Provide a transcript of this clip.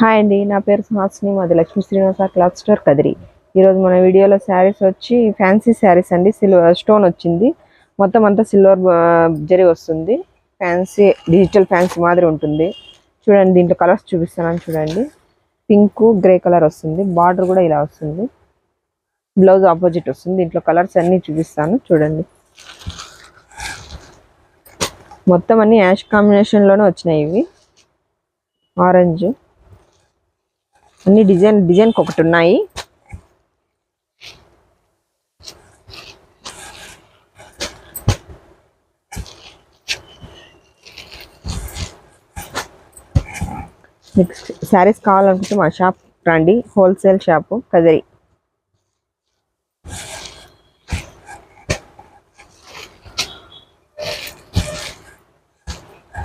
Hi అండి, నా పేరు సుహాసిని. మాది లక్ష్మీ శ్రీనివాస క్లాత్ స్టోర్ కదిరి. ఈరోజు మన వీడియోలో శారీస్ వచ్చి ఫ్యాన్సీ శారీస్ అండి. సిల్వర్ స్టోన్ వచ్చింది, మొత్తం అంతా సిల్వర్ జరీ వస్తుంది. ఫ్యాన్సీ డిజిటల్ ఫ్యాన్సీ మాదిరి ఉంటుంది. చూడండి, దీంట్లో కలర్స్ చూపిస్తున్నాను చూడండి. పింక్ గ్రే కలర్ వస్తుంది, బార్డర్ కూడా ఇలా వస్తుంది, బ్లౌజ్ ఆపోజిట్ వస్తుంది. దీంట్లో కలర్స్ అన్నీ చూపిస్తాను చూడండి. మొత్తం అన్ని యాష్ కాంబినేషన్లోనే వచ్చినాయి. ఇవి ఆరెంజ్ అన్ని డిజైన్కి ఒకటి ఉన్నాయి. నెక్స్ట్ శారీస్ కావాలనుకుంటే మా షాప్ రండి. Wholesale shop Kadiri.